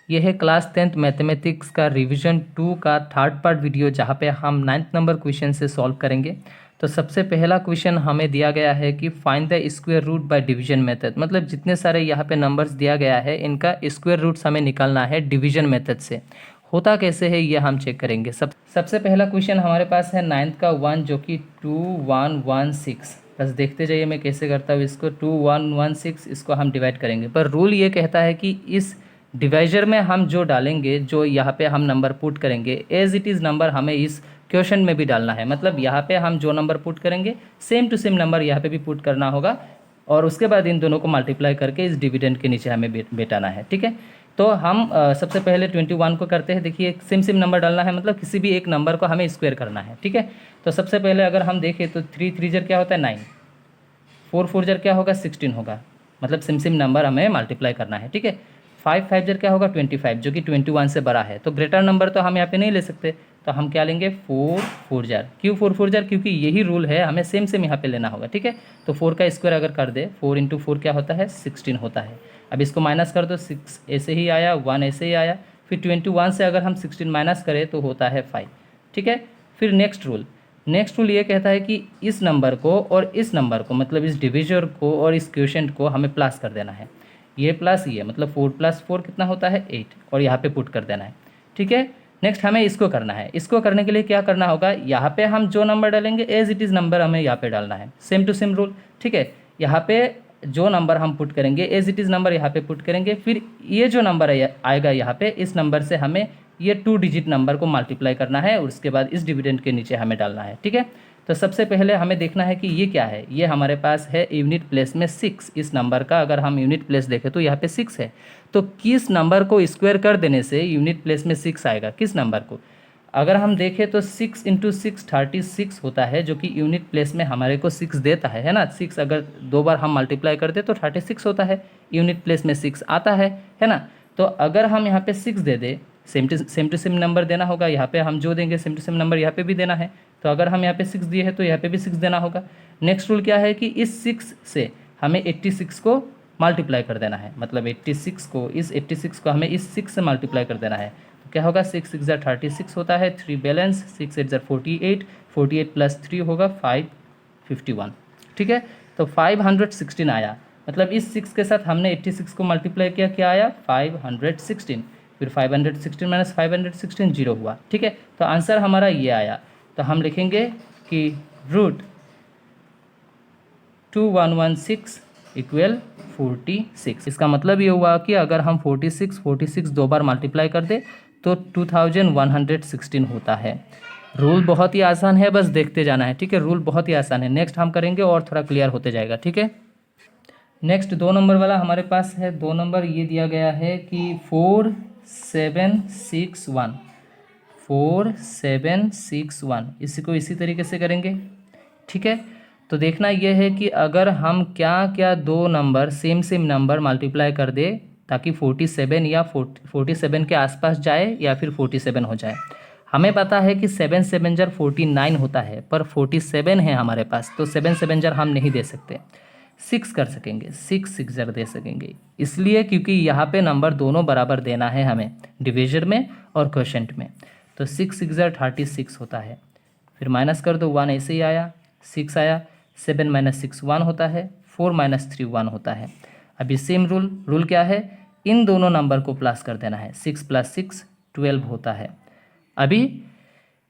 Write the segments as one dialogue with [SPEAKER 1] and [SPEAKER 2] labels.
[SPEAKER 1] ये है class 10th mathematics का रिवीजन 2 का थर्ड पार्ट वीडियो, जहाँ पे हम 9th नंबर क्वेश्चन से सॉल्व करेंगे। तो सबसे पहला क्वेश्चन हमें दिया गया है कि find the square root by division method. मतलब जितने सारे यहाँ पे नंबर्स दिया गया है इनका स्क्वायर रूट्स हमें निकालना है डिवीजन मेथड से। होता कैसे है ये हम चेक करेंगे। सबसे पहला क्वेश्चन हमारे पास है 9th का 1 जो कि 2116। बस देखते जाइए मैं कैसे करता हूँ इसको। 2116 इसको हम डिवाइड करेंगे, पर रूल ये कहता है कि इस डिवाइजर में हम जो डालेंगे, जो यहाँ पे हम नंबर पुट करेंगे, एज इट इज़ नंबर हमें इस क्वेश्चन में भी डालना है। मतलब यहाँ पे हम जो नंबर पुट करेंगे सेम टू सेम नंबर यहाँ पे भी पुट करना होगा, और उसके बाद इन दोनों को मल्टीप्लाई करके इस डिविडेंड के नीचे हमें बेटाना है। ठीक है, तो हम सबसे पहले 21 को करते हैं। देखिए सेम सेम नंबर डालना है, मतलब किसी भी एक नंबर को हमें स्क्वायर करना है। ठीक है, तो सबसे पहले अगर हम देखें तो 3 3 जर क्या होता है 9, 4 4 जर क्या होगा 16 होगा। मतलब सेम सेम नंबर हमें मल्टीप्लाई करना है। ठीक है, 5 5 जर क्या होगा 25, जो कि 21 से बड़ा है। तो ग्रेटर नंबर तो हम यहाँ पे नहीं ले सकते, तो हम क्या लेंगे 4 4 जर। क्यों 4 4 जर? क्योंकि यही रूल है, हमें सेम सेम यहाँ पे लेना होगा। ठीक है, तो 4 का स्क्वायर अगर कर दे, 4 इंटू 4 क्या होता है 16 होता है। अब इसको माइनस कर दो, 6 ऐसे ही आया, 1 ऐसे ही आया, फिर 21 से अगर हम 16 माइनस करें तो होता है 5। ठीक है, फिर नेक्स्ट रूल ये कहता है कि इस नंबर को और इस नंबर को, मतलब इस डिविजर को और इस क्वोशिएंट को हमें प्लस कर देना है। ये प्लस ये, मतलब 4 + 4 कितना होता है 8, और यहाँ पे पुट कर देना है। ठीक है, नेक्स्ट हमें इसको करना है। इसको करने के लिए क्या करना होगा, यहाँ पे हम जो नंबर डालेंगे एज इट इज़ नंबर हमें यहाँ पे डालना है, सेम टू सेम रूल। ठीक है, यहाँ पे जो नंबर हम पुट करेंगे एज इट इज़ नंबर यहाँ पे पुट करेंगे, फिर ये जो नंबर आएगा यहाँ पे, इस नंबर से हमें ये 2 डिजिट नंबर को मल्टीप्लाई करना है, और उसके बाद इस डिविडेंड के नीचे हमें डालना है। ठीक है, तो सबसे पहले हमें देखना है कि ये क्या है। ये हमारे पास है यूनिट प्लेस में 6। इस नंबर का अगर हम यूनिट प्लेस देखें तो यहाँ पे 6 है। तो किस नंबर को स्क्वायर कर देने से यूनिट प्लेस में 6 आएगा, किस नंबर को? अगर हम देखें तो 6 × 6 36 होता है, जो कि यूनिट प्लेस में हमारे को 6 देता है ना। 6 अगर 2 बार हम मल्टीप्लाई कर दे तो 36 होता है, यूनिट प्लेस में 6 आता है ना। तो अगर हम यहाँ पे 6 दे दे, सेम टू सेम नंबर देना होगा। यहाँ पे हम जो देंगे सेम टू सेम नंबर यहाँ पे भी देना है। तो अगर हम यहाँ पे 6 दिए हैं तो यहाँ पे भी 6 देना होगा। नेक्स्ट रूल क्या है कि इस 6 से हमें 86 को मल्टीप्लाई कर देना है। मतलब 86 को हमें इस 6 से मल्टीप्लाई कर देना है। तो क्या होगा 6 6 ज़ा 36 होता है, 3 बैलेंस, 6 8 ज़ा 48, 48 + 3 होगा 551। ठीक है, तो 516 आया। मतलब इस 6 के साथ हमने 86 को मल्टीप्लाई किया, क्या आया 516। फिर 516 - 516 0 हुआ। ठीक है, तो आंसर हमारा ये आया। तो हम लिखेंगे कि रूट 2116 = 46। इसका मतलब ये हुआ कि अगर हम 46 2 बार मल्टीप्लाई कर दे तो 2116 होता है। रूल बहुत ही आसान है, बस देखते जाना है। ठीक है, रूल बहुत ही आसान है। नेक्स्ट हम करेंगे और थोड़ा क्लियर होते जाएगा। ठीक है, नेक्स्ट 2 नंबर वाला हमारे पास है। 2 नंबर ये दिया गया है कि 4761, 4761 इसी को इसी तरीके से करेंगे। ठीक है, तो देखना यह है कि अगर हम क्या क्या 2 नंबर सेम नंबर मल्टीप्लाई कर दे ताकि 47 या 47 के आसपास जाए या फिर 47 हो जाए। हमें पता है कि 7 7 जर 49 होता है, पर 47 है हमारे पास, तो 7 7 जर हम नहीं दे सकते। 6 कर सकेंगे, 6 6 जर दे सकेंगे, इसलिए क्योंकि यहाँ पे नंबर दोनों बराबर देना है हमें, डिविजर में और क्वोशिएंट में। तो 6 6 जर 36 होता है। फिर माइनस कर दो, 1 ऐसे ही आया, 6 आया, 7 - 6 1 होता है, 4 - 3 1 होता है। अभी सेम रूल क्या है, इन दोनों नंबर को प्लस कर देना है। 6 + 6 12 होता है। अभी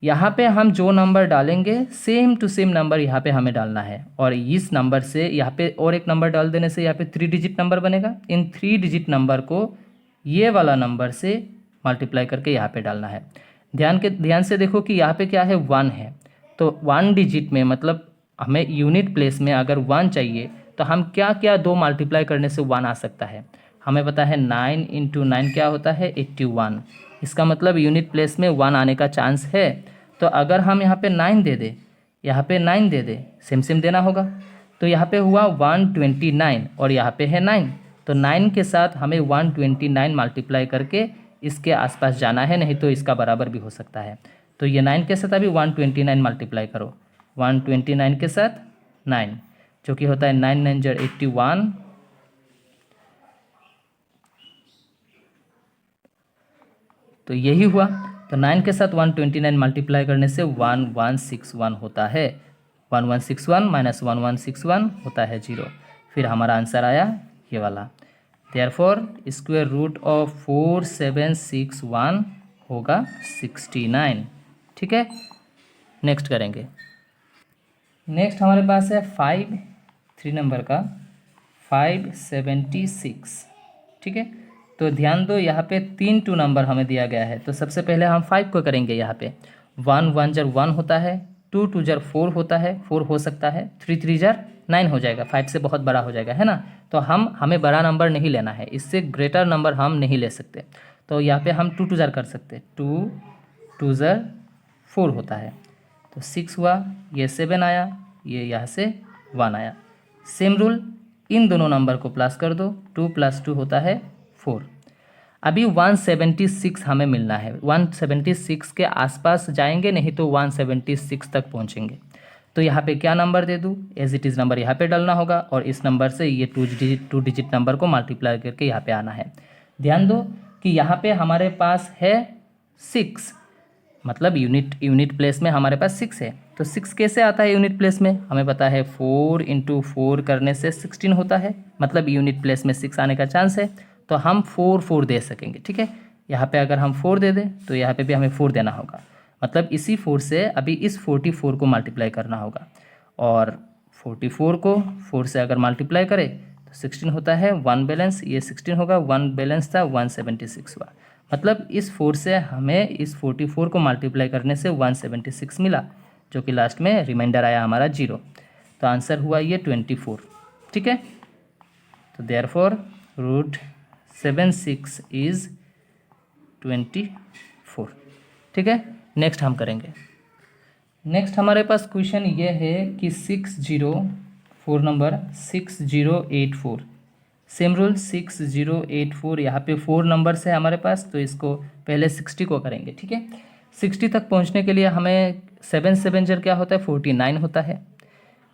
[SPEAKER 1] यहाँ पे हम जो नंबर डालेंगे सेम टू सेम नंबर यहाँ पे हमें डालना है, और इस नंबर से यहाँ पे और एक नंबर डाल देने से यहाँ पे 3 डिजिट नंबर बनेगा। इन 3 डिजिट नंबर को ये वाला नंबर से मल्टीप्लाई करके यहाँ पे डालना है। ध्यान से देखो कि यहाँ पे क्या है 1 है, तो 1 डिजिट में मतलब हमें यूनिट प्लेस में अगर 1 चाहिए तो हम क्या क्या 2 मल्टीप्लाई करने से 1 आ सकता है। हमें पता है 9 × 9 क्या होता है 81। इसका मतलब यूनिट प्लेस में 1 आने का चांस है। तो अगर हम यहाँ पे 9 दे दे, यहाँ पे 9 दे दे, सेम देना होगा। तो यहाँ पे हुआ 129 और यहाँ पे है 9, तो 9 के साथ हमें 129 मल्टीप्लाई करके इसके आसपास जाना है, नहीं तो इसका बराबर भी हो सकता है। तो ये 9 के साथ अभी 129 मल्टीप्लाई करो, 129 के साथ 9, जो कि होता है 9 9 जर 81, तो यही हुआ। तो 9 के साथ 129 मल्टीप्लाई करने से 1161 होता है। 1161 माइनस 1161 होता है 0। फिर हमारा आंसर आया ये वाला। देयरफॉर स्क्वायर रूट ऑफ 4761 होगा 69। ठीक है, नेक्स्ट करेंगे। नेक्स्ट हमारे पास है 3 नंबर का 576। ठीक है, तो ध्यान दो यहाँ पे 3 2 नंबर हमें दिया गया है। तो सबसे पहले हम 5 को करेंगे। यहाँ पे 1 1 जर 1 होता है, 2 2 जर 4 होता है, 4 हो सकता है, 3 3 जर 9 हो जाएगा, 5 से बहुत बड़ा हो जाएगा, है ना। तो हमें बड़ा नंबर नहीं लेना है, इससे ग्रेटर नंबर हम नहीं ले सकते। तो यहाँ पे हम 2 2 जर कर सकते, 2 2 जर 4 होता है, तो 6 हुआ, ये 7 आया, ये यहाँ से 1 आया। सेम रूल, इन दोनों नंबर को प्लस कर दो, 2 + 2 होता है 4। अभी 176 हमें मिलना है। 176 के आसपास जाएंगे, नहीं तो 176 तक पहुंचेंगे। तो यहाँ पे क्या नंबर दे दूँ, एज इट इज़ नंबर यहाँ पे डालना होगा और इस नंबर से ये 2 डिजिट नंबर को मल्टीप्लाई करके यहाँ पे आना है। ध्यान दो कि यहाँ पे हमारे पास है 6, मतलब यूनिट प्लेस में हमारे पास 6 है। तो 6 कैसे आता है यूनिट प्लेस में, हमें पता है 4 × 4 करने से 16 होता है, मतलब यूनिट प्लेस में 6 आने का चांस है। तो हम 4 4 दे सकेंगे। ठीक है, यहाँ पे अगर हम 4 दे दें तो यहाँ पे भी हमें 4 देना होगा, मतलब इसी 4 से अभी इस 44 को मल्टीप्लाई करना होगा। और 44 को 4 से अगर मल्टीप्लाई करें तो 16 होता है, 1 बैलेंस, ये 16 होगा, 1 बैलेंस था, 176 हुआ। मतलब इस 4 से हमें इस 44 को मल्टीप्लाई करने से 176 मिला, जो कि लास्ट में रिमाइंडर आया हमारा 0। तो आंसर हुआ ये 24। ठीक है, तो देयरफॉर रूट 76 इज़ 24। ठीक है, नेक्स्ट हम करेंगे। नेक्स्ट हमारे पास क्वेश्चन ये है कि 604 नंबर 6084, सेम रूल 6084, यहाँ पे 4 नंबर्स है हमारे पास, तो इसको पहले 60 को करेंगे। ठीक है, 60 तक पहुँचने के लिए हमें 7 7 जर क्या होता है 49 होता है,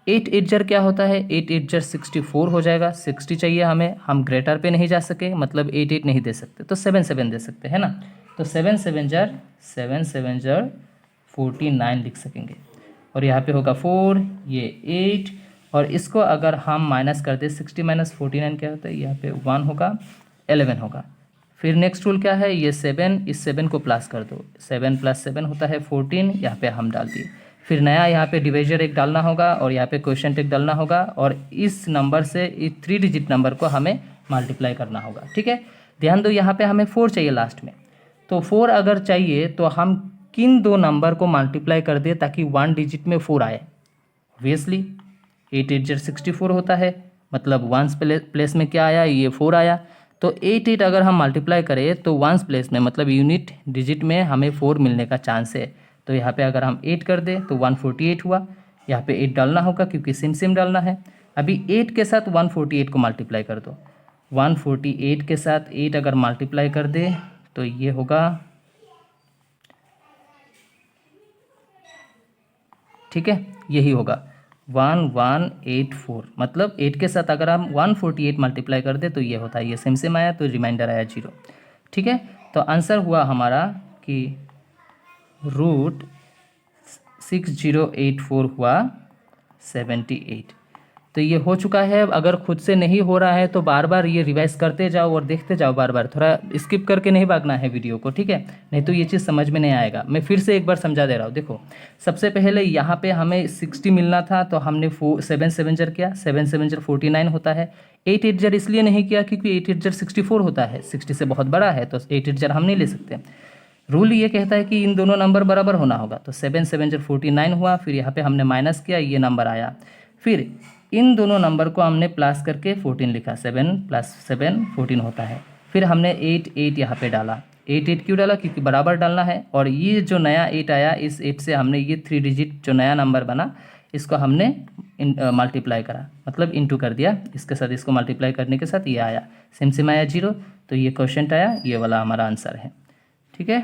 [SPEAKER 1] 8 8 जर क्या होता है 8 8 जर 64 हो जाएगा। 60 चाहिए हमें, हम ग्रेटर पे नहीं जा सके, मतलब 8 8 नहीं दे सकते, तो 7 7 दे सकते हैं ना। तो 7 7 जर 49 लिख सकेंगे। और यहाँ पे होगा 4, ये 8, और इसको अगर हम माइनस कर दे 60 - 49 क्या होता है, यहाँ पे 1 होगा, 11 होगा। फिर नेक्स्ट रूल क्या है, ये 7, इस 7 को प्लस कर दो, 7 + 7 होता है 14, यहाँ पे हम डाल दिए। फिर नया यहाँ पे डिवाइजर एक डालना होगा और यहाँ पे क्वोशिएंट एक डालना होगा, और इस नंबर से इस 3 डिजिट नंबर को हमें मल्टीप्लाई करना होगा। ठीक है, ध्यान दो यहाँ पे हमें 4 चाहिए लास्ट में, तो 4 अगर चाहिए तो हम किन 2 नंबर को मल्टीप्लाई कर दे ताकि 1 डिजिट में 4 आए। ऑब्वियसली 8 8 जर 64 होता है, मतलब 1s प्लेस में क्या आया, ये 4 आया। तो 8 8 अगर हम मल्टीप्लाई करें तो 1s प्लेस में, मतलब यूनिट डिजिट में हमें 4 मिलने का चांस है। तो यहाँ पे अगर हम 8 कर दें तो 148 हुआ, यहाँ पे 8 डालना होगा क्योंकि सेम डालना है। अभी 8 के साथ 148 को मल्टीप्लाई कर दो, 148 के साथ 8 अगर मल्टीप्लाई कर दे तो ये होगा, ठीक है, यही होगा 1184, मतलब 8 के साथ अगर हम 148 मल्टीप्लाई कर दे तो ये होता है, ये सेम आया, तो रिमाइंडर आया 0। ठीक है, तो आंसर हुआ हमारा कि रूट 6084 हुआ 78। तो ये हो चुका है। अगर खुद से नहीं हो रहा है तो बार बार ये रिवाइज करते जाओ और देखते जाओ, बार बार, थोड़ा स्किप करके नहीं भागना है वीडियो को। ठीक है, नहीं तो ये चीज़ समझ में नहीं आएगा। मैं फिर से एक बार समझा दे रहा हूँ। देखो, सबसे पहले यहाँ पे हमें 60 मिलना था, तो हमने 7 7 जर किया, 7 7 जर 49 होता है। 8 8 जर इसलिए नहीं किया क्योंकि 8 8 जर 64 होता है, 60 से बहुत बड़ा है, तो 8 8 जर हम नहीं ले सकते। रूल ये कहता है कि इन दोनों नंबर बराबर होना होगा, तो 7 7 जर 49 हुआ, फिर यहाँ पे हमने माइनस किया, ये नंबर आया। फिर इन दोनों नंबर को हमने प्लस करके 14 लिखा, 7 + 7 14 होता है। फिर हमने 8 8 यहाँ पे डाला। 8 8 क्यों डाला, क्योंकि बराबर डालना है। और ये जो नया 8 आया, इस 8 से हमने ये 3 डिजिट जो नया नंबर बना, इसको हमने मल्टीप्लाई करा, मतलब इंटू कर दिया, इसके साथ इसको मल्टीप्लाई करने के साथ ये आया, सेम आया 0। तो ये क्वोशिएंट आया, ये वाला हमारा आंसर है। ठीक है,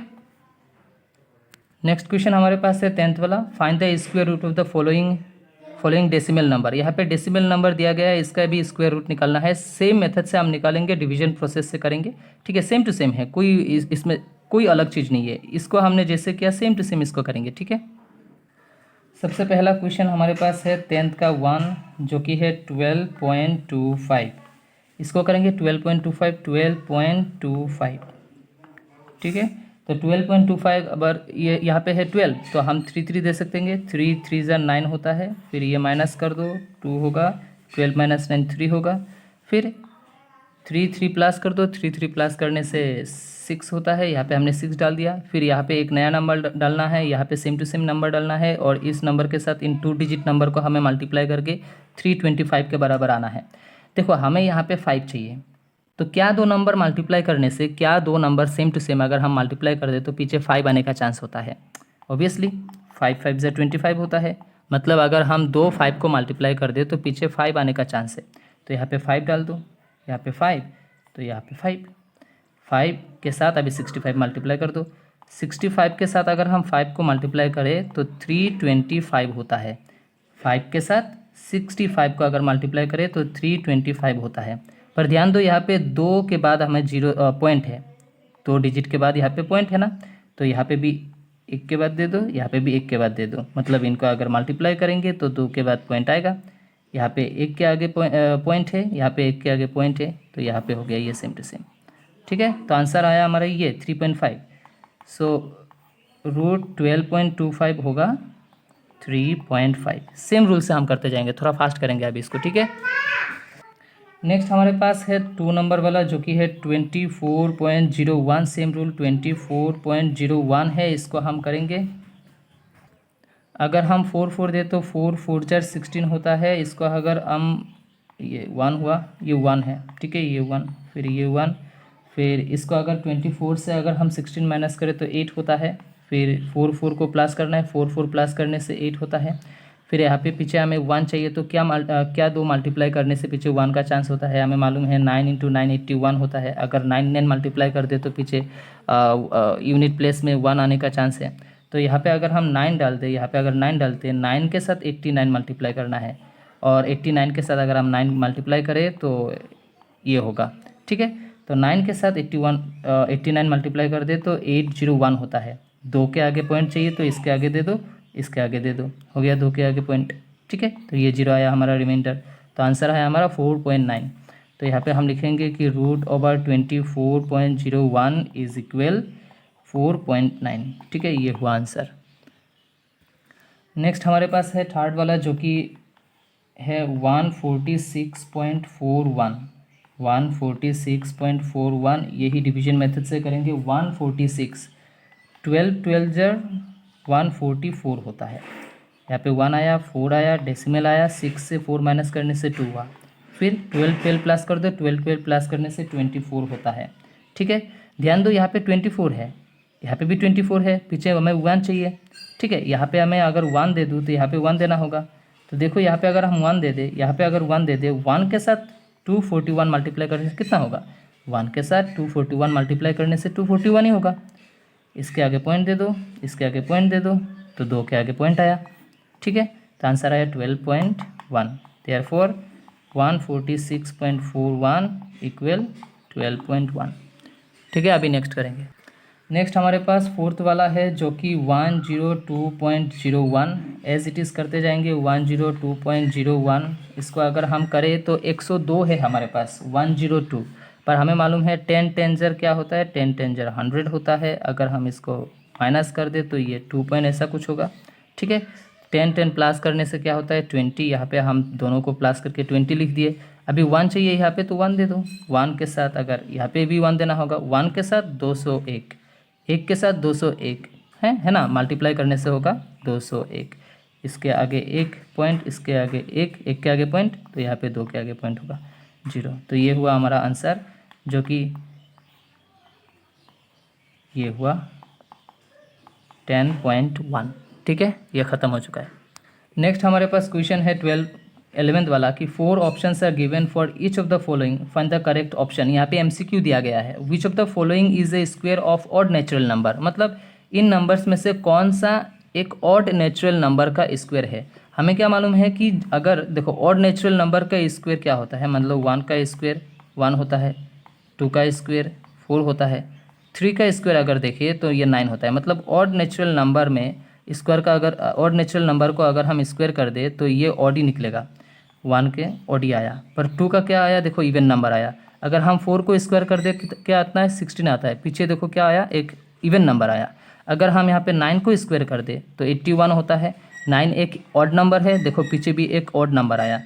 [SPEAKER 1] नेक्स्ट क्वेश्चन हमारे पास है 10th वाला, find the square root of the following decimal number. यहाँ पे डेसिमल नंबर दिया गया है, इसका भी स्क्वायर रूट निकालना है। सेम मेथड से हम निकालेंगे, डिवीजन प्रोसेस से करेंगे। ठीक है, सेम टू सेम है, कोई इसमें कोई अलग चीज़ नहीं है। इसको हमने जैसे किया सेम टू सेम इसको करेंगे, ठीक है। सबसे पहला क्वेश्चन हमारे पास है 10th का 1 जो कि है 12.25। इसको करेंगे 12.25, ठीक है। तो 12.25 अगर ये यहाँ पे है 12 तो हम 3 दे सकते हैं। 3 3 ज़ा 9 होता है, फिर ये माइनस कर दो 2 होगा, 12 माइनस 9 3 होगा, फिर 3 3 प्लस कर दो, 3 3 प्लस करने से 6 होता है, यहाँ पे हमने 6 डाल दिया। फिर यहाँ पे एक नया नंबर डालना है, यहाँ पे सेम टू सेम नंबर डालना है और इस नंबर के साथ इन 2 डिजिट नंबर को हमें मल्टीप्लाई करके 325 के बराबर आना है। देखो हमें यहाँ पे 5 चाहिए, तो क्या दो नंबर मल्टीप्लाई करने से, क्या दो नंबर सेम टू सेम अगर हम मल्टीप्लाई कर दे तो पीछे 5 आने का चांस होता है। ऑब्वियसली 5 5 ज़ा 25 होता है, मतलब अगर हम दो 5 को मल्टीप्लाई कर दे तो पीछे 5 आने का चांस है। तो यहाँ पे 5 डाल दो, यहाँ पे 5, तो यहाँ पे 5 के साथ अभी 65 मल्टीप्लाई कर दो। 65 के साथ अगर हम 5 को मल्टीप्लाई करें तो 325 होता है। 5 के साथ 65 को अगर मल्टीप्लाई करें तो 325 होता है। पर ध्यान दो यहाँ पे 2 के बाद हमें 0 पॉइंट है, 2 डिजिट के बाद यहाँ पे पॉइंट है ना, तो यहाँ पे भी 1 के बाद दे दो, यहाँ पे भी 1 के बाद दे दो, मतलब इनको अगर मल्टीप्लाई करेंगे तो 2 के बाद पॉइंट आएगा। यहाँ पे 1 के आगे पॉइंट है, यहाँ पे 1 के आगे पॉइंट है, तो यहाँ पे हो गया ये सेम टू सेम, ठीक है। तो आंसर आया हमारा ये 3.5। सो √12.25 होगा 3.5। सेम रूल से हम करते जाएंगे, थोड़ा फास्ट करेंगे अभी इसको, ठीक है। नेक्स्ट हमारे पास है 2 नंबर वाला जो कि है 24.01। सेम रूल 24.01 है, इसको हम करेंगे। अगर हम 4 4 दे तो 4 4 जार 16 होता है। इसको अगर हम ये 1 हुआ, ये 1 है, ठीक है, ये 1, फिर ये 1, फिर इसको अगर 24 से अगर हम 16 माइनस करें तो 8 होता है। फिर 4 4 को प्लस करना है, 4 4 प्लस करने से 8 होता है। फिर यहाँ पे पीछे हमें 1 चाहिए, तो क्या दो मल्टीप्लाई करने से पीछे 1 का चांस होता है। हमें मालूम है 9 × 9 81 होता है। अगर 9 9 मल्टीप्लाई कर दे तो पीछे यूनिट प्लेस में 1 आने का चांस है। तो यहाँ पे अगर हम 9 डाल दें, यहाँ पे अगर 9 डालते हैं, 9 के साथ 89 मल्टीप्लाई करना है, और 89 के साथ अगर हम 9 मल्टीप्लाई करें तो ये होगा, ठीक है। तो 9 के साथ 89 मल्टीप्लाई कर दे तो 801 होता है। 2 के आगे पॉइंट चाहिए तो इसके आगे दे दो, इसके आगे दे दो, हो गया 2 के आगे पॉइंट, ठीक है। तो ये 0 आया हमारा रिमाइंडर, तो आंसर है हमारा 4.9। तो यहाँ पे हम लिखेंगे कि √24.01 इज इक्वल 4.9, ठीक है, ये हुआ आंसर। नेक्स्ट हमारे पास है थर्ड वाला जो कि है 146.41। 146.41 यही डिवीजन मेथड से करेंगे। 146, 12 12 जार 144 होता है। यहाँ पे 1 आया, 4 आया, डेसिमल आया, 6 से 4 माइनस करने से 2 हुआ, फिर 12 12 प्लस कर दो, 12 12 प्लस करने से 24 होता है, ठीक है। ध्यान दो यहाँ पे 24 है, यहाँ पे भी 24 है, पीछे हमें 1 चाहिए, ठीक है। यहाँ पे हमें अगर 1 दे दूँ तो यहाँ पे 1 देना होगा। तो देखो यहाँ पे अगर हम 1 दे दें, यहाँ पे अगर 1 दे दें, 1 के साथ 241 मल्टीप्लाई करने से कितना होगा, 1 के साथ 241 मल्टीप्लाई करने से 241 ही होगा। इसके आगे पॉइंट दे दो, इसके आगे पॉइंट दे दो, तो 2 के आगे पॉइंट आया, ठीक है। तो आंसर आया 12.1। देयरफॉर 146.41 इक्वल 12.1, ठीक है। अभी नेक्स्ट करेंगे। नेक्स्ट हमारे पास फोर्थ वाला है जो कि 102.01। एज इट इज़ करते जाएंगे 102.01। इसको अगर हम करें तो 102 है हमारे पास, 102, पर हमें मालूम है 10 10 ज़र क्या होता है, 10 10 ज़र 100 होता है। अगर हम इसको माइनस कर दे तो ये 2 पॉइंट ऐसा कुछ होगा, ठीक है। 10 10 प्लस करने से क्या होता है 20, यहाँ पे हम दोनों को प्लस करके 20 लिख दिए। अभी 1 चाहिए यहाँ पे तो 1 दे दो। 1 के साथ अगर यहाँ पे भी 1 देना होगा, 1 के साथ 201, 1 के साथ 201 है ना, मल्टीप्लाई करने से होगा 201। इसके आगे 1 पॉइंट, इसके आगे 1 के आगे पॉइंट, तो यहाँ पे 2 के आगे पॉइंट होगा 0। तो ये हुआ हमारा आंसर जो कि ये हुआ 10.1, ठीक है। ये ख़त्म हो चुका है। नेक्स्ट हमारे पास क्वेश्चन है 11th वाला कि 4 options are given for each of the following, find the correct option. यहाँ पे एमसीक्यू दिया गया है। Which of the following is a square of odd natural number, मतलब इन नंबर्स में से कौन सा एक ऑड नेचुरल नंबर का स्क्वायर है। हमें क्या मालूम है कि अगर देखो ऑड नेचुरल नंबर का स्क्वायर क्या होता है, मतलब 1 का स्क्वायर 1 होता है, 2 का स्क्वायर 4 होता है, 3 का स्क्वायर अगर देखिए तो ये 9 होता है, मतलब ऑड नेचुरल नंबर में स्क्वायर का अगर ऑड नेचुरल नंबर को अगर हम स्क्वायर कर दे तो ये ऑड ही निकलेगा। 1 के ऑड ही आया, पर 2 का क्या आया, देखो इवन नंबर आया। अगर हम 4 को स्क्वायर कर दे क्या आता है, 16 आता है। पीछे देखो क्या आया, एक इवन नंबर आया। अगर हम यहाँ पे 9 को स्क्वायर कर दे तो 81 होता है। 9 एक ऑड नंबर है, देखो पीछे भी एक ऑड नंबर आया।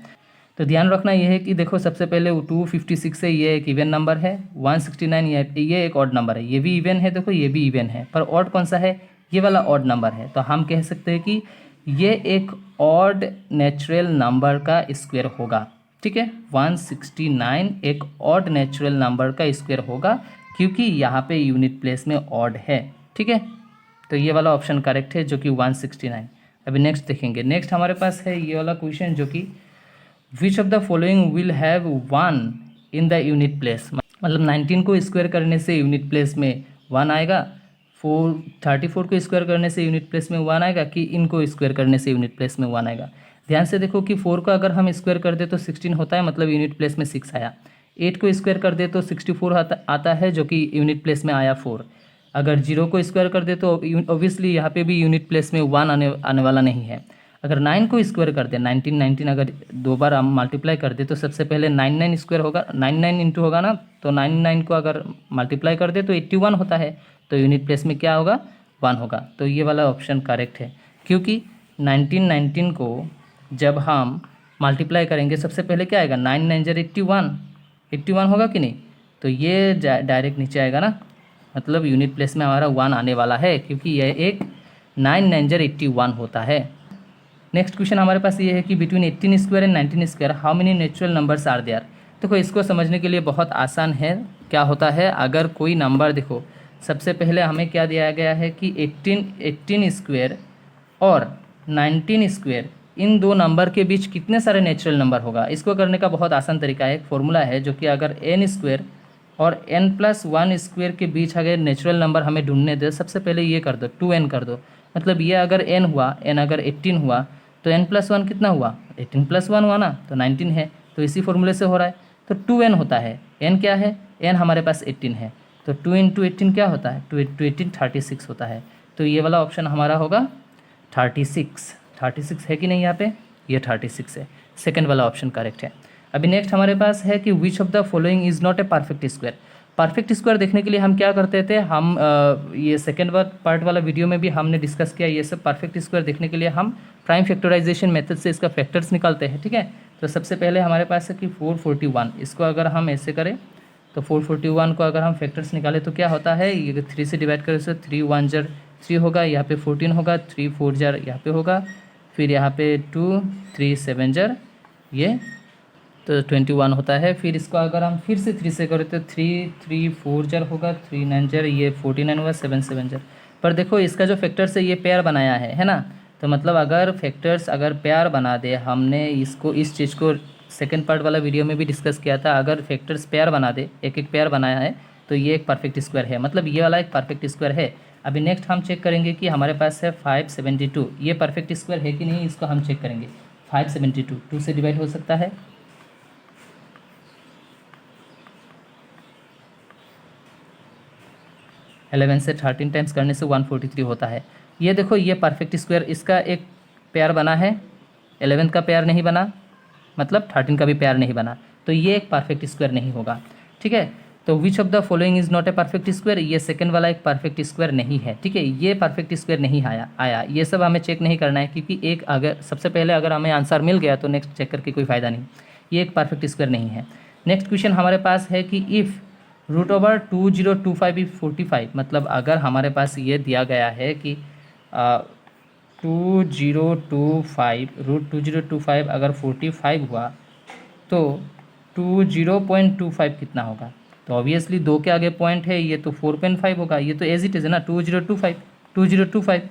[SPEAKER 1] तो ध्यान रखना ये है कि देखो सबसे पहले 256 है, ये एक इवन नंबर है। 169 ये एक ऑड नंबर है, ये भी इवन है, देखो ये भी इवन है, पर ऑड कौन सा है, ये वाला ऑड नंबर है। तो हम कह सकते हैं कि ये एक ऑड नेचुरल नंबर का स्क्वायर होगा। ठीक है, 169 एक ऑड नेचुरल नंबर का स्क्वायर होगा, क्योंकि यहाँ पे यूनिट प्लेस में ऑड है। ठीक है, तो ये वाला ऑप्शन करेक्ट है, जो कि 169। अभी नेक्स्ट देखेंगे। नेक्स्ट हमारे पास है ये वाला क्वेश्चन, जो कि विच of the following will have 1 in the unit place. मतलब 19 को स्क्वायर करने से यूनिट प्लेस में 1 आएगा, 34 को स्क्वायर करने से यूनिट प्लेस में 1 आएगा, कि इनको स्क्वायर करने से यूनिट प्लेस में 1 आएगा। ध्यान से देखो कि 4 को अगर हम स्क्वायर कर दे तो 16 होता है, मतलब यूनिट प्लेस में 6 आया। 8 को स्क्वायर कर दे तो 64 आता है, जो कि यूनिट प्लेस में आया 4। अगर 0 को स्क्वायर कर दे तो ऑब्वियसली यहाँ पे भी यूनिट प्लेस में 1 आने वाला नहीं है। अगर 9 को स्क्वायर कर दे, 19 अगर 2 बार हम मल्टीप्लाई कर दे तो सबसे पहले 9 स्क्वायर होगा, 9 इंटू होगा ना, तो 9 को अगर मल्टीप्लाई कर दे तो 81 होता है। तो यूनिट प्लेस में क्या होगा, 1 होगा। तो ये वाला ऑप्शन करेक्ट है, क्योंकि 19 को जब हम मल्टीप्लाई करेंगे सबसे पहले क्या आएगा, 9 9 जर 81 होगा कि नहीं, तो ये डायरेक्ट नीचे आएगा ना, मतलब यूनिट प्लेस में हमारा 1 आने वाला है, क्योंकि यह एक 9 9 जर 81 होता है। नेक्स्ट क्वेश्चन हमारे पास ये है कि between 18 square and 19 square how many natural numbers are there. देखो इसको समझने के लिए बहुत आसान है। क्या होता है, अगर कोई नंबर, देखो सबसे पहले हमें क्या दिया गया है कि 18 स्क्वायर और 19 स्क्वायर, इन दो नंबर के बीच कितने सारे नेचुरल नंबर होगा। इसको करने का बहुत आसान तरीका है, एक फॉर्मूला है, जो कि अगर n स्क्वायर और n+1 स्क्वायर के बीच अगर नेचुरल नंबर हमें ढूंढने दे, सबसे पहले ये कर दो, 2n कर दो। मतलब ये अगर n हुआ, n अगर 18 हुआ तो n+1 कितना हुआ, 18+1 हुआ ना, तो 19 है। तो इसी फॉर्मूले से हो रहा है। तो 2n होता है, n क्या है, n हमारे पास 18 है, तो 2 × 18 क्या होता है, 2 × 18 36 होता है। तो ये वाला ऑप्शन हमारा होगा 36 है कि नहीं, यहाँ पे ये 36 है। सेकंड वाला ऑप्शन करेक्ट है। अभी नेक्स्ट हमारे पास है कि विच of the following is not a perfect square. Perfect square देखने के लिए हम क्या करते थे, हम ये सेकंड पार्ट वाला वीडियो में भी हमने डिस्कस किया ये सब। परफेक्ट स्क्वायर देखने के लिए हम प्राइम फैक्टराइजेशन मेथड से इसका फैक्टर्स निकालते हैं। ठीक है, तो सबसे पहले हमारे पास है कि 441, इसको अगर हम ऐसे करें तो 441 को अगर हम फैक्टर्स निकालें तो क्या होता है, ये 3 से डिवाइड करें तो 3 1 जर 3 होगा, यहाँ पे 14 होगा, 3 4 जर यहाँ पे होगा, फिर यहाँ पे 2 3 7 जर ये तो 21 होता है। फिर इसको अगर हम फिर से 3 से करें तो 3 3 4 जर होगा, 3 9 जर ये 49 होगा, 7 7 जर। पर देखो इसका जो फैक्टर्स है ये पेयर बनाया है ना, तो मतलब अगर फैक्टर्स अगर पेयर बना दे, हमने इसको इस चीज़ को सेकंड पार्ट वाला वीडियो में भी डिस्कस किया था, अगर फैक्टर्स पेयर बना दे, एक एक पेयर बनाया है, तो ये एक परफेक्ट स्क्वायर है, मतलब ये वाला एक परफेक्ट स्क्वायर है। अभी नेक्स्ट हम चेक करेंगे कि हमारे पास है 572, ये परफेक्ट स्क्वायर है कि नहीं, इसको हम चेक करेंगे। 572 2 से डिवाइड हो सकता है, एलेवन से 13 टाइम्स करने से 143 होता है। ये देखो ये परफेक्ट स्क्वायर, इसका एक पेयर बना है, 11 का पेयर नहीं बना, मतलब 13 का भी पेयर नहीं बना, तो ये एक परफेक्ट स्क्वायर नहीं होगा। ठीक है, तो विच of the following is not a perfect square, ये सेकंड वाला एक परफेक्ट स्क्वायर नहीं है। ठीक है, ये परफेक्ट स्क्वायर नहीं आया, ये सब हमें चेक नहीं करना है, क्योंकि एक अगर सबसे पहले अगर हमें आंसर मिल गया तो नेक्स्ट चेक करके कोई फ़ायदा नहीं, ये एक परफेक्ट स्क्वायर नहीं है। नेक्स्ट क्वेश्चन हमारे पास है कि इफ़ √2025 इज 45, मतलब अगर हमारे पास ये दिया गया है कि 2025 अगर 45 हुआ तो 20.25 कितना होगा। तो ऑब्वियसली 2 के आगे पॉइंट है, ये तो 4.5 होगा, ये तो एज इट इज़ है ना, 2025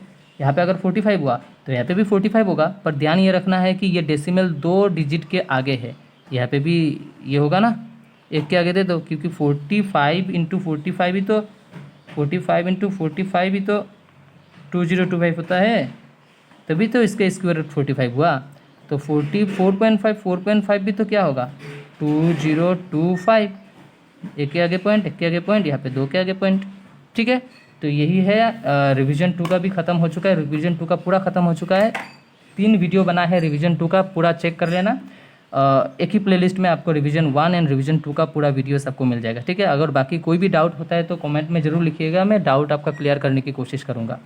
[SPEAKER 1] यहाँ पे अगर 45 हुआ तो यहाँ पे भी 45 होगा। पर ध्यान ये रखना है कि ये डेसिमल 2 डिजिट के आगे है, यहाँ पे भी ये होगा ना, एक के आगे दे दो, क्योंकि 45 × 45 ही तो 2025 होता है, तभी तो इसका स्क्वायर रूट 45 हुआ। तो 4.5 भी तो क्या होगा 2025, एक के आगे पॉइंट, यहाँ पे 2 के आगे पॉइंट, ठीक है, तो यही है। रिवीजन 2 का भी ख़त्म हो चुका है, रिवीजन 2 का पूरा ख़त्म हो चुका है। 3 वीडियो बना है रिवीजन 2 का, पूरा चेक कर लेना। एक ही प्लेलिस्ट में आपको रिवीजन 1 एंड रिवीजन 2 का पूरा वीडियो सबको मिल जाएगा। ठीक है, अगर बाकी कोई भी डाउट होता है तो कमेंट में ज़रूर लिखिएगा, मैं डाउट आपका क्लियर करने की कोशिश करूँगा।